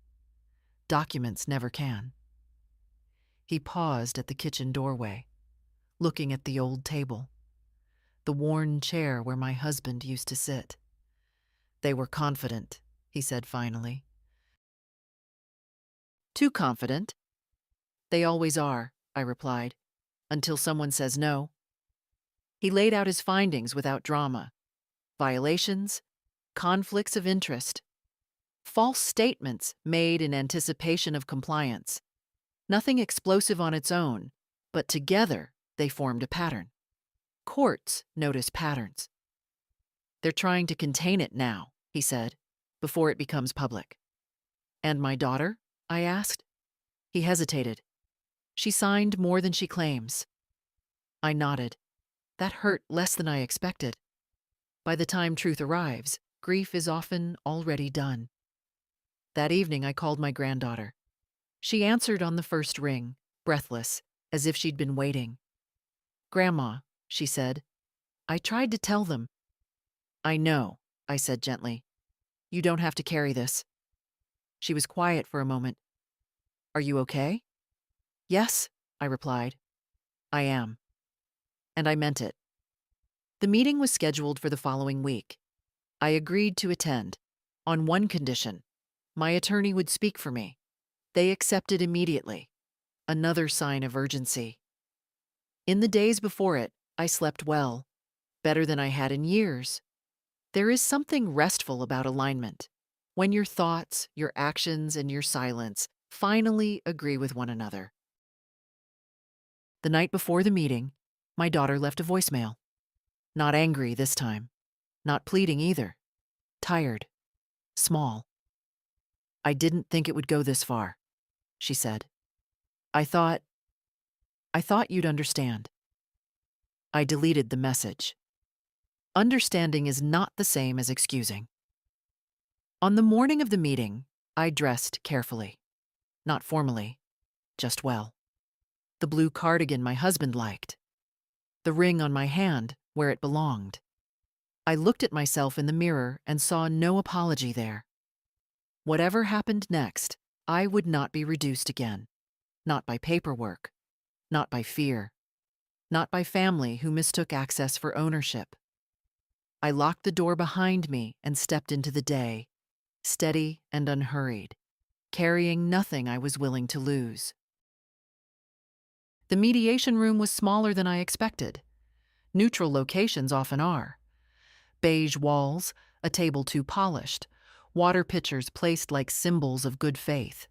Documents never can. He paused at the kitchen doorway, looking at the old table, the worn chair where my husband used to sit. They were confident, he said finally. Too confident. They always are, I replied, until someone says no. He laid out his findings without drama. Violations, conflicts of interest, false statements made in anticipation of compliance. Nothing explosive on its own, but together they formed a pattern. Courts notice patterns. They're trying to contain it now, he said, before it becomes public. And my daughter? I asked. He hesitated. She signed more than she claims. I nodded. That hurt less than I expected. By the time truth arrives, grief is often already done. That evening I called my granddaughter. She answered on the first ring, breathless, as if she'd been waiting. "Grandma," she said, "I tried to tell them." "I know," I said gently. "You don't have to carry this." She was quiet for a moment. "Are you okay?" "Yes," I replied. "I am." And I meant it. The meeting was scheduled for the following week. I agreed to attend, on one condition: my attorney would speak for me. They accepted immediately. Another sign of urgency. In the days before it, I slept well, better than I had in years. There is something restful about alignment, when your thoughts, your actions, and your silence finally agree with one another. The night before the meeting, my daughter left a voicemail. Not angry this time, not pleading either. Tired, small. "I didn't think it would go this far," she said. I thought you'd understand." I deleted the message. Understanding is not the same as excusing. On the morning of the meeting, I dressed carefully. Not formally, just well. The blue cardigan my husband liked. The ring on my hand where it belonged. I looked at myself in the mirror and saw no apology there. Whatever happened next, I would not be reduced again. Not by paperwork. Not by fear. Not by family who mistook access for ownership. I locked the door behind me and stepped into the day, steady and unhurried, carrying nothing I was willing to lose. The mediation room was smaller than I expected. Neutral locations often are. Beige walls, a table too polished, water pitchers placed like symbols of good faith.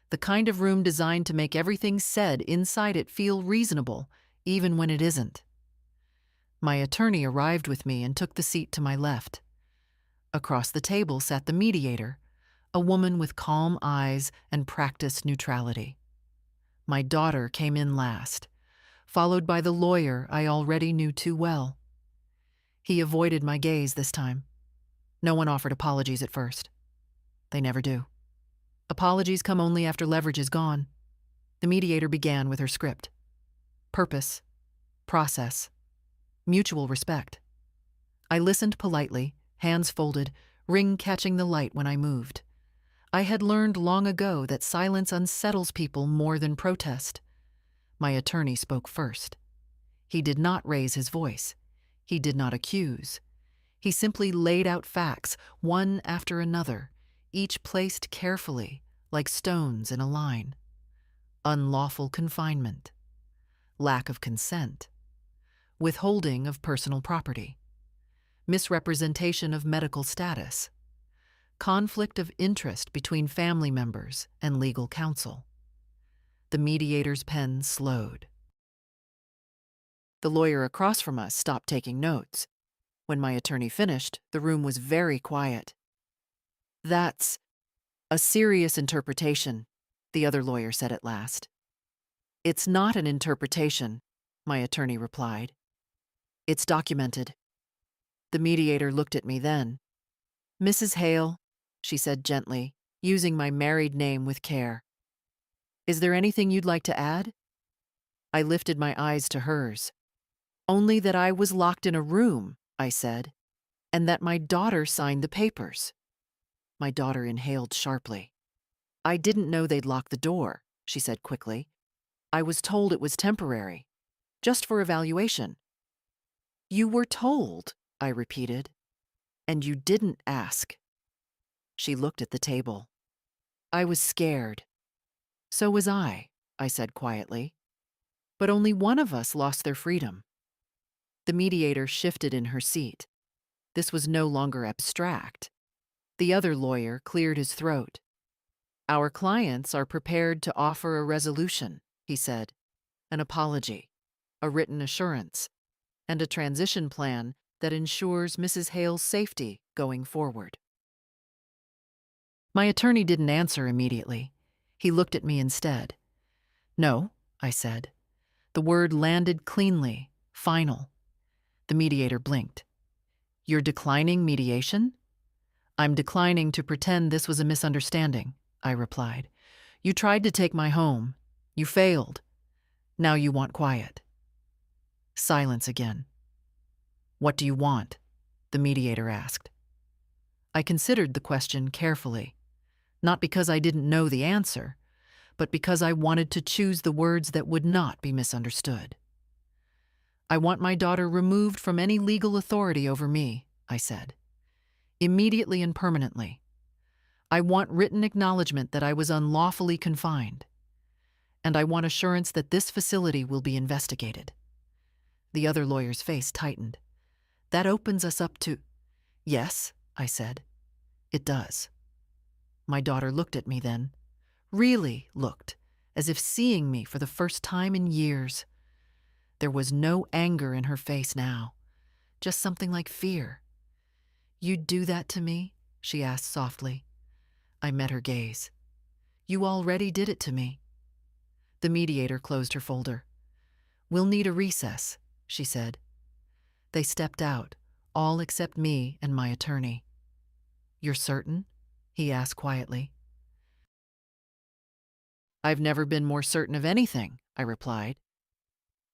The kind of room designed to make everything said inside it feel reasonable, even when it isn't. My attorney arrived with me and took the seat to my left. Across the table sat the mediator, a woman with calm eyes and practiced neutrality. My daughter came in last, followed by the lawyer I already knew too well. He avoided my gaze this time. No one offered apologies at first. They never do. Apologies come only after leverage is gone. The mediator began with her script. Purpose, process, mutual respect. I listened politely, hands folded, ring catching the light when I moved. I had learned long ago that silence unsettles people more than protest. My attorney spoke first. He did not raise his voice. He did not accuse. He simply laid out facts, one after another, each placed carefully, like stones in a line. Unlawful confinement, lack of consent, withholding of personal property, misrepresentation of medical status, conflict of interest between family members and legal counsel. The mediator's pen slowed. The lawyer across from us stopped taking notes. When my attorney finished, the room was very quiet. "That's a serious interpretation," the other lawyer said at last. "It's not an interpretation," my attorney replied. "It's documented." The mediator looked at me then. "Mrs. Hale," she said gently, using my married name with care. "Is there anything you'd like to add?" I lifted my eyes to hers. "Only that I was locked in a room," I said, "and that my daughter signed the papers." My daughter inhaled sharply. "I didn't know they'd locked the door," she said quickly. "I was told it was temporary, just for evaluation." "You were told," I repeated, "and you didn't ask." She looked at the table. "I was scared." "So was I said quietly. "But only one of us lost their freedom." The mediator shifted in her seat. This was no longer abstract. The other lawyer cleared his throat. "Our clients are prepared to offer a resolution," he said, "an apology, a written assurance, and a transition plan that ensures Mrs. Hale's safety going forward." My attorney didn't answer immediately. He looked at me instead. "No," I said. The word landed cleanly, final. The mediator blinked. "You're declining mediation?" "I'm declining to pretend this was a misunderstanding," I replied. "You tried to take my home. You failed. Now you want quiet." Silence again. "What do you want?" the mediator asked. I considered the question carefully, not because I didn't know the answer, but because I wanted to choose the words that would not be misunderstood. "I want my daughter removed from any legal authority over me," I said. "Immediately and permanently. I want written acknowledgement that I was unlawfully confined. And I want assurance that this facility will be investigated." The other lawyer's face tightened. "That opens us up to—" "Yes," I said. "It does." My daughter looked at me then, really looked, as if seeing me for the first time in years. There was no anger in her face now, just something like fear. "You'd do that to me?" she asked softly. I met her gaze. "You already did it to me." The mediator closed her folder. "We'll need a recess," she said. They stepped out, all except me and my attorney. "You're certain?" he asked quietly. "I've never been more certain of anything," I replied.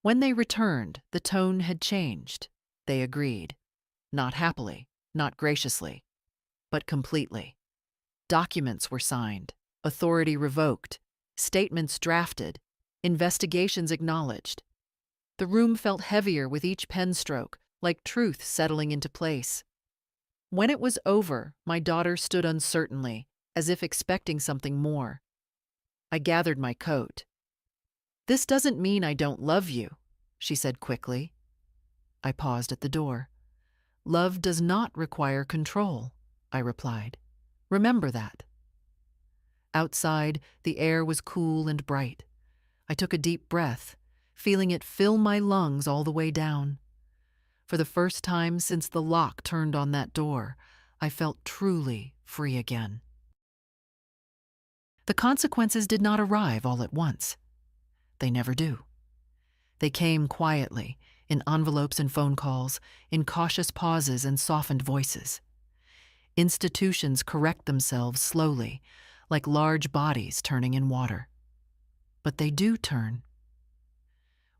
When they returned, the tone had changed. They agreed. Not happily, not graciously, but completely. Documents were signed, authority revoked, statements drafted, investigations acknowledged. The room felt heavier with each pen stroke, like truth settling into place. When it was over, my daughter stood uncertainly, as if expecting something more. I gathered my coat. "This doesn't mean I don't love you," she said quickly. I paused at the door. "Love does not require control," I replied. "Remember that." Outside, the air was cool and bright. I took a deep breath, feeling it fill my lungs all the way down. For the first time since the lock turned on that door, I felt truly free again. The consequences did not arrive all at once. they never do. They came quietly, in envelopes and phone calls, in cautious pauses and softened voices. Institutions correct themselves slowly, like large bodies turning in water. But they do turn.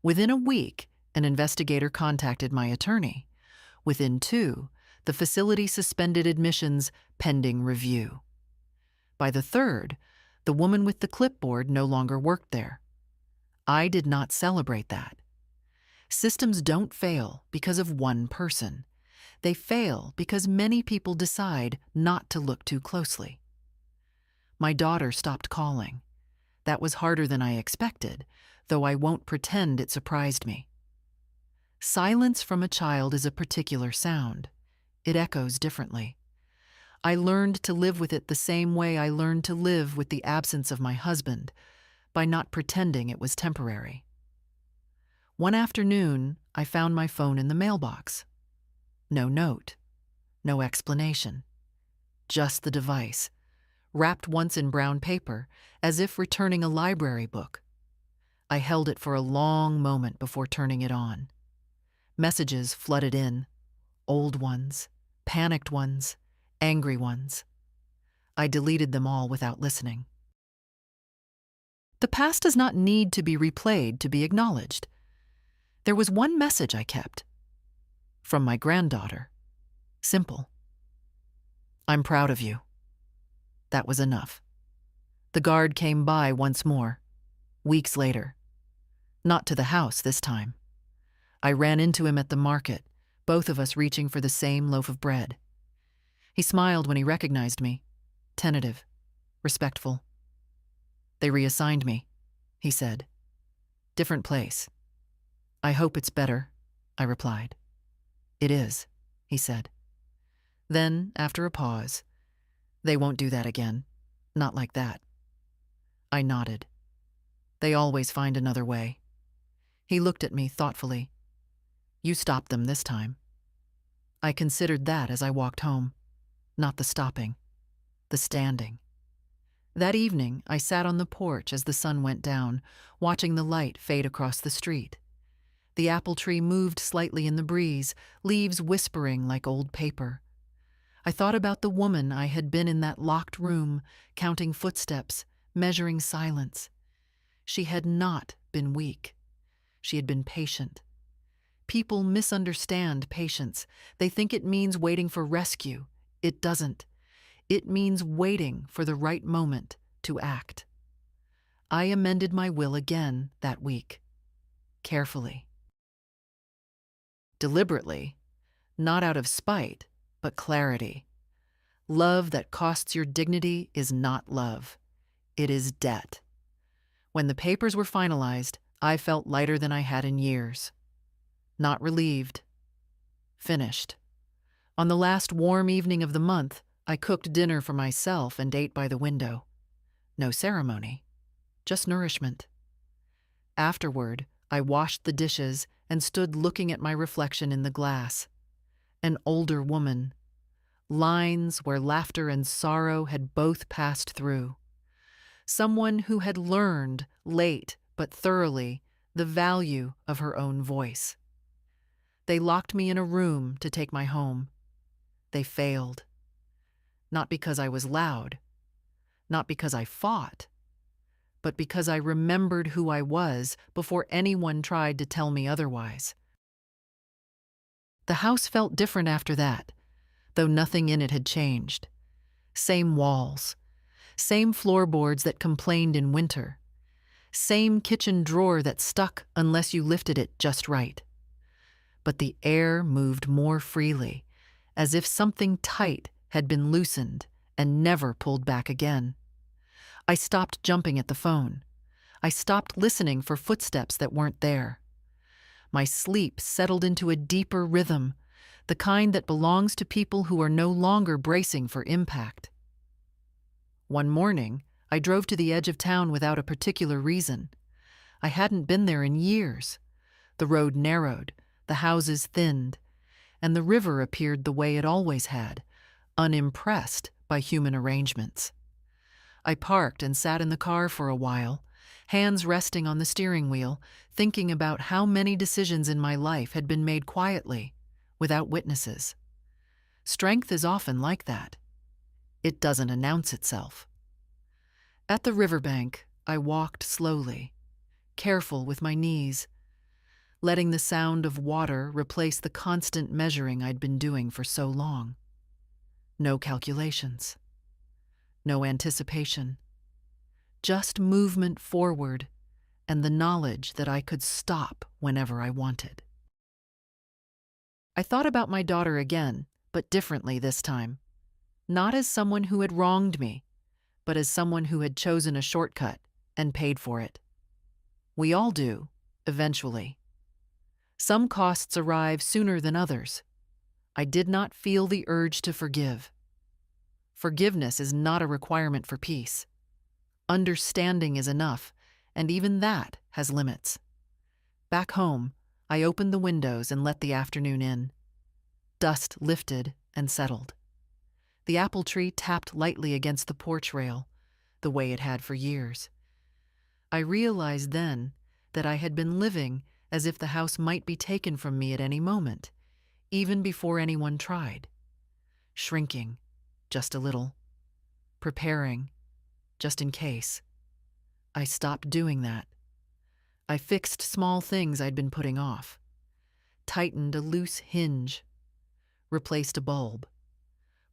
Within a week, an investigator contacted my attorney. Within 2, the facility suspended admissions pending review. By the 3rd, the woman with the clipboard no longer worked there. I did not celebrate that. Systems don't fail because of one person. They fail because many people decide not to look too closely. My daughter stopped calling. That was harder than I expected, though I won't pretend it surprised me. Silence from a child is a particular sound. It echoes differently. I learned to live with it the same way I learned to live with the absence of my husband, by not pretending it was temporary. One afternoon, I found my phone in the mailbox. No note, no explanation. Just the device, wrapped once in brown paper, as if returning a library book. I held it for a long moment before turning it on. Messages flooded in, old ones, panicked ones, angry ones. I deleted them all without listening. The past does not need to be replayed to be acknowledged. There was one message I kept. From my granddaughter. Simple. I'm proud of you. That was enough. The guard came by once more, weeks later. Not to the house this time. I ran into him at the market, both of us reaching for the same loaf of bread. He smiled when he recognized me, tentative, respectful. They reassigned me, he said. Different place. I hope it's better, I replied. It is, he said. Then, after a pause, they won't do that again. Not like that. I nodded. They always find another way. He looked at me thoughtfully. You stopped them this time. I considered that as I walked home. Not the stopping, the standing. That evening, I sat on the porch as the sun went down, watching the light fade across the street. The apple tree moved slightly in the breeze, leaves whispering like old paper. I thought about the woman I had been in that locked room, counting footsteps, measuring silence. She had not been weak. She had been patient. People misunderstand patience. They think it means waiting for rescue. It doesn't. It means waiting for the right moment to act. I amended my will again that week. Carefully. Deliberately. Not out of spite, but clarity. Love that costs your dignity is not love. It is debt. When the papers were finalized, I felt lighter than I had in years. Not relieved. Finished. On the last warm evening of the month, I cooked dinner for myself and ate by the window. No ceremony, just nourishment. Afterward, I washed the dishes and stood looking at my reflection in the glass. An older woman. Lines where laughter and sorrow had both passed through. Someone who had learned, late but thoroughly, the value of her own voice. They locked me in a room to take my home. They failed. Not because I was loud, not because I fought, but because I remembered who I was before anyone tried to tell me otherwise. The house felt different after that, though nothing in it had changed. Same walls, same floorboards that complained in winter, same kitchen drawer that stuck unless you lifted it just right. But the air moved more freely, as if something tight had been loosened and never pulled back again. I stopped jumping at the phone. I stopped listening for footsteps that weren't there. My sleep settled into a deeper rhythm, the kind that belongs to people who are no longer bracing for impact. One morning, I drove to the edge of town without a particular reason. I hadn't been there in years. The road narrowed, the houses thinned, and the river appeared the way it always had, unimpressed by human arrangements. I parked and sat in the car for a while, hands resting on the steering wheel, thinking about how many decisions in my life had been made quietly, without witnesses. Strength is often like that. It doesn't announce itself. At the riverbank, I walked slowly, careful with my knees, letting the sound of water replace the constant measuring I'd been doing for so long. No calculations. No anticipation. Just movement forward and the knowledge that I could stop whenever I wanted. I thought about my daughter again, but differently this time. Not as someone who had wronged me, but as someone who had chosen a shortcut and paid for it. We all do, eventually. Some costs arrive sooner than others. I did not feel the urge to forgive. Forgiveness is not a requirement for peace. Understanding is enough, and even that has limits. Back home, I opened the windows and let the afternoon in. Dust lifted and settled. The apple tree tapped lightly against the porch rail, the way it had for years. I realized then that I had been living as if the house might be taken from me at any moment, even before anyone tried. Shrinking, just a little. Preparing, just in case. I stopped doing that. I fixed small things I'd been putting off. Tightened a loose hinge. Replaced a bulb.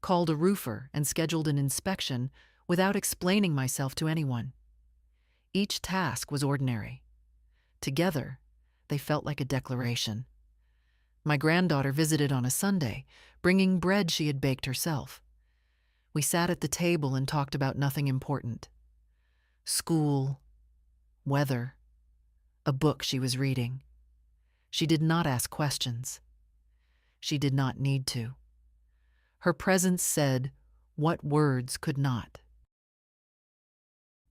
Called a roofer and scheduled an inspection without explaining myself to anyone. Each task was ordinary. Together, they felt like a declaration. My granddaughter visited on a Sunday, bringing bread she had baked herself. We sat at the table and talked about nothing important. School, weather, a book she was reading. She did not ask questions. She did not need to. Her presence said what words could not.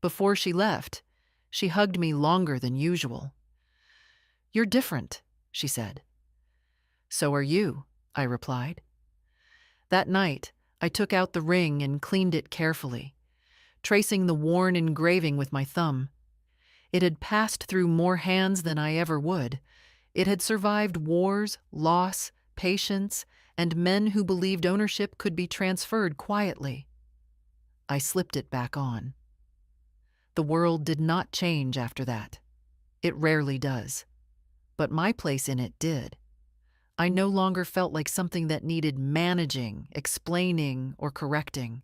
Before she left, she hugged me longer than usual. "You're different," she said. "So are you," I replied. That night, I took out the ring and cleaned it carefully, tracing the worn engraving with my thumb. It had passed through more hands than I ever would. It had survived wars, loss, patience, and men who believed ownership could be transferred quietly. I slipped it back on. The world did not change after that. It rarely does. But my place in it did. I no longer felt like something that needed managing, explaining, or correcting.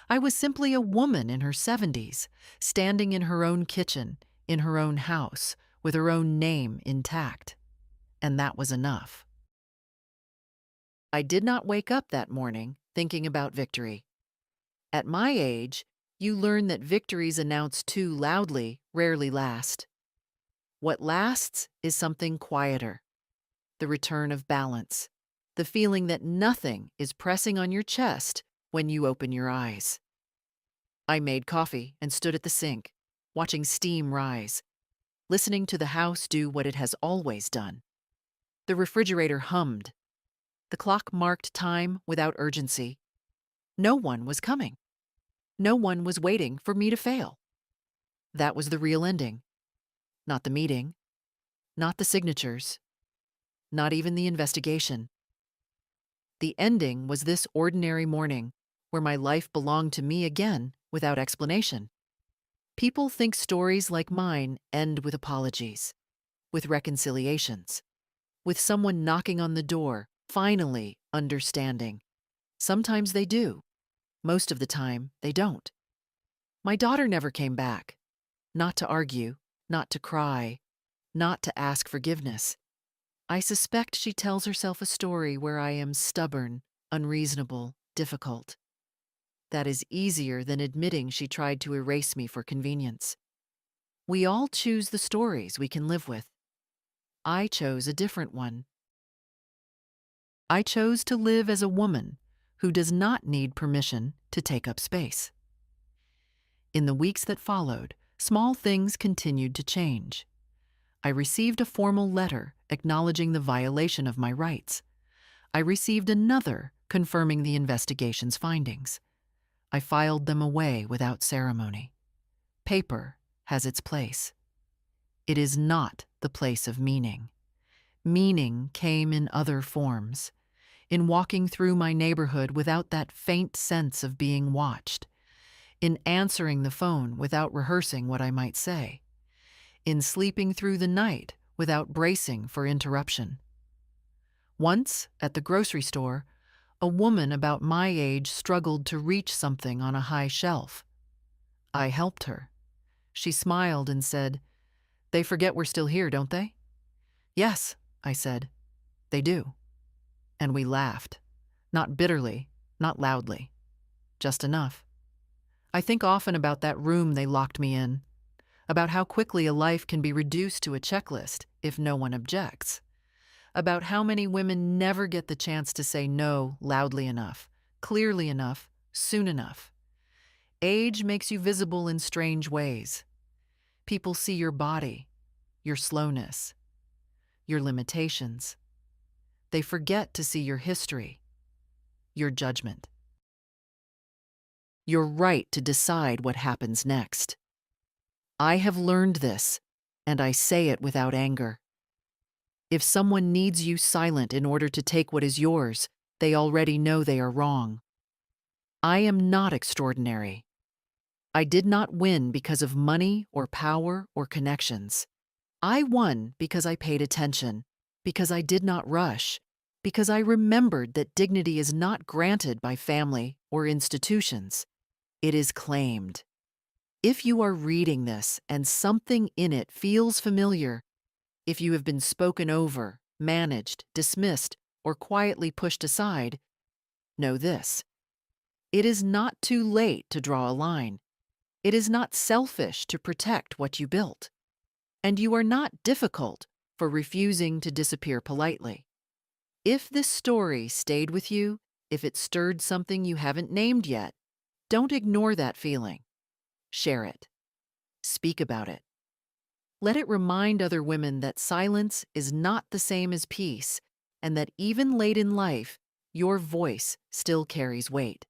I was simply a woman in her 70s, standing in her own kitchen, in her own house, with her own name intact. And that was enough. I did not wake up that morning thinking about victory. At my age, you learn that victories announced too loudly rarely last. What lasts is something quieter. The return of balance. The feeling that nothing is pressing on your chest when you open your eyes. I made coffee and stood at the sink, watching steam rise, listening to the house do what it has always done. The refrigerator hummed. The clock marked time without urgency. No one was coming. No one was waiting for me to fail. That was the real ending. Not the meeting. Not the signatures. Not even the investigation. The ending was this ordinary morning, where my life belonged to me again without explanation. People think stories like mine end with apologies, with reconciliations, with someone knocking on the door, finally understanding. Sometimes they do. Most of the time, they don't. My daughter never came back. Not to argue, not to cry, not to ask forgiveness. I suspect she tells herself a story where I am stubborn, unreasonable, difficult. That is easier than admitting she tried to erase me for convenience. We all choose the stories we can live with. I chose a different one. I chose to live as a woman who does not need permission to take up space. In the weeks that followed, small things continued to change. I received a formal letter acknowledging the violation of my rights. I received another confirming the investigation's findings. I filed them away without ceremony. Paper has its place. It is not the place of meaning. Meaning came in other forms, in walking through my neighborhood without that faint sense of being watched, in answering the phone without rehearsing what I might say, in sleeping through the night without bracing for interruption. Once, at the grocery store, a woman about my age struggled to reach something on a high shelf. I helped her. She smiled and said, "They forget we're still here, don't they?" "Yes," I said, "they do." And we laughed. Not bitterly, not loudly. Just enough. I think often about that room they locked me in, about how quickly a life can be reduced to a checklist if no one objects, about how many women never get the chance to say no loudly enough, clearly enough, soon enough. Age makes you visible in strange ways. People see your body, your slowness, your limitations. They forget to see your history, your judgment. Your right to decide what happens next. I have learned this, and I say it without anger. If someone needs you silent in order to take what is yours, they already know they are wrong. I am not extraordinary. I did not win because of money or power or connections. I won because I paid attention, because I did not rush, because I remembered that dignity is not granted by family or institutions. It is claimed. If you are reading this and something in it feels familiar, if you have been spoken over, managed, dismissed, or quietly pushed aside, know this. It is not too late to draw a line. It is not selfish to protect what you built. And you are not difficult for refusing to disappear politely. If this story stayed with you, if it stirred something you haven't named yet, don't ignore that feeling. Share it. Speak about it. Let it remind other women that silence is not the same as peace, and that even late in life, your voice still carries weight.